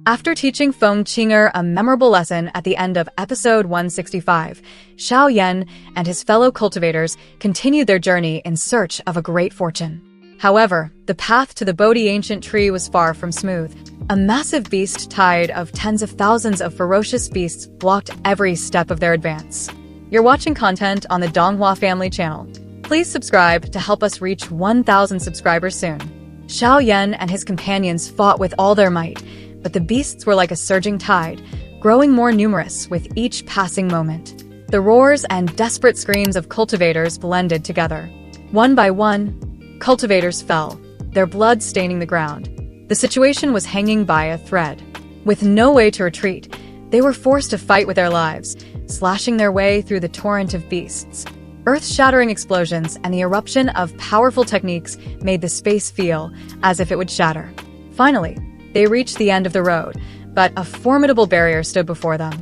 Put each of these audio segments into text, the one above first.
After teaching Feng Qinger a memorable lesson at the end of episode 165, Xiao Yan and his fellow cultivators continued their journey in search of a great fortune. However, the path to the Bodhi ancient tree was far from smooth. A massive beast tide of tens of thousands of ferocious beasts blocked every step of their advance. You're watching content on the Donghua Family channel. Please subscribe to help us reach 1,000 subscribers soon. Xiao Yan and his companions fought with all their might, but the beasts were like a surging tide, growing more numerous with each passing moment. The roars and desperate screams of cultivators blended together. One by one, cultivators fell, their blood staining the ground. The situation was hanging by a thread. With no way to retreat, they were forced to fight with their lives, slashing their way through the torrent of beasts. Earth-shattering explosions and the eruption of powerful techniques made the space feel as if it would shatter. Finally, they reached the end of the road, but a formidable barrier stood before them.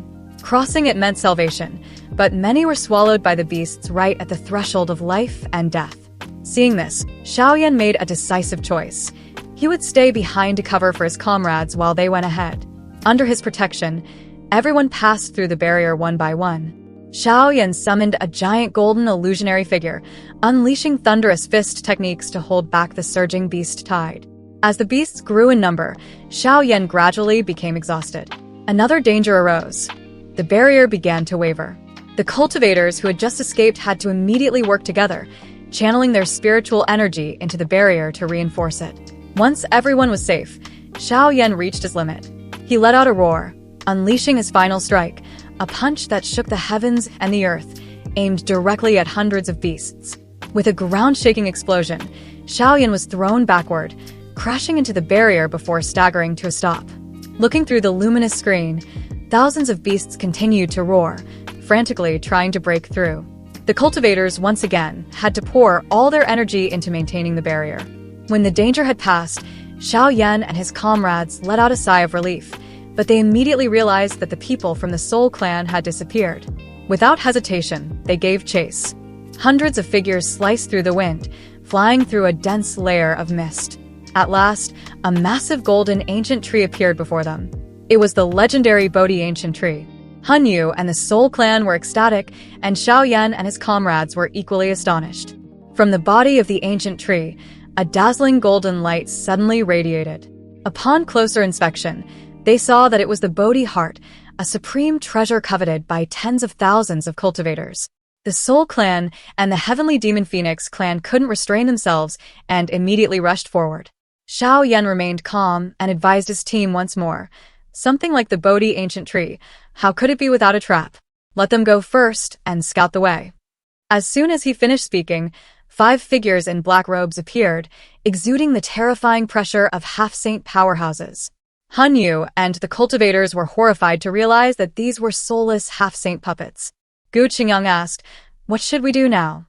Crossing it meant salvation, but many were swallowed by the beasts right at the threshold of life and death. Seeing this, Xiao Yan made a decisive choice. He would stay behind to cover for his comrades while they went ahead. Under his protection, everyone passed through the barrier one by one. Xiao Yan summoned a giant golden illusionary figure, unleashing thunderous fist techniques to hold back the surging beast tide. As the beasts grew in number, Xiao Yan gradually became exhausted. Another danger arose. The barrier began to waver. The cultivators who had just escaped had to immediately work together, channeling their spiritual energy into the barrier to reinforce it. Once everyone was safe, Xiao Yan reached his limit. He let out a roar, unleashing his final strike, a punch that shook the heavens and the earth, aimed directly at hundreds of beasts. With a ground-shaking explosion, Xiao Yan was thrown backward, crashing into the barrier before staggering to a stop. Looking through the luminous screen, thousands of beasts continued to roar, frantically trying to break through. The cultivators once again had to pour all their energy into maintaining the barrier. When the danger had passed, Xiao Yan and his comrades let out a sigh of relief, but they immediately realized that the people from the Soul Clan had disappeared. Without hesitation, they gave chase. Hundreds of figures sliced through the wind, flying through a dense layer of mist. At last, a massive golden ancient tree appeared before them. It was the legendary Bodhi ancient tree. Han Yu and the Soul Clan were ecstatic, and Xiao Yan and his comrades were equally astonished. From the body of the ancient tree, a dazzling golden light suddenly radiated. Upon closer inspection, they saw that it was the Bodhi heart, a supreme treasure coveted by tens of thousands of cultivators. The Soul Clan and the Heavenly Demon Phoenix clan couldn't restrain themselves and immediately rushed forward. Xiao Yan remained calm and advised his team once more. Something like the Bodhi ancient tree, how could it be without a trap? Let them go first and scout the way. As soon as he finished speaking, 5 figures in black robes appeared, exuding the terrifying pressure of half-saint powerhouses. Han Yu and the cultivators were horrified to realize that these were soulless half-saint puppets. Gu Qingyang asked, "What should we do now?"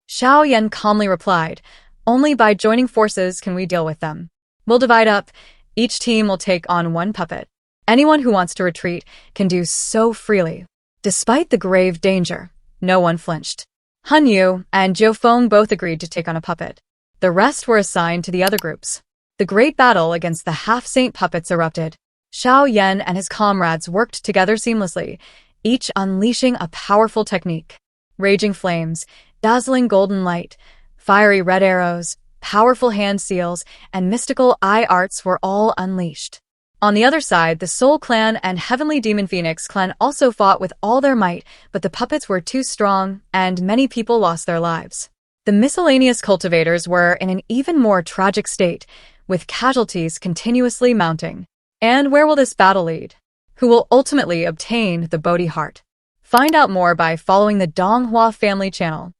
Xiao Yan calmly replied, "Only by joining forces can we deal with them. We'll divide up. Each team will take on one puppet. Anyone who wants to retreat can do so freely." Despite the grave danger, no one flinched. Han Yu and Jiu Feng both agreed to take on a puppet. The rest were assigned to the other groups. The great battle against the half-saint puppets erupted. Xiao Yan and his comrades worked together seamlessly, each unleashing a powerful technique. Raging flames, dazzling golden light, fiery red arrows, powerful hand seals, and mystical eye arts were all unleashed. On the other side, the Soul Clan and Heavenly Demon Phoenix clan also fought with all their might, but the puppets were too strong, and many people lost their lives. The miscellaneous cultivators were in an even more tragic state, with casualties continuously mounting. And where will this battle lead? Who will ultimately obtain the Bodhi heart? Find out more by following the Donghua Family channel.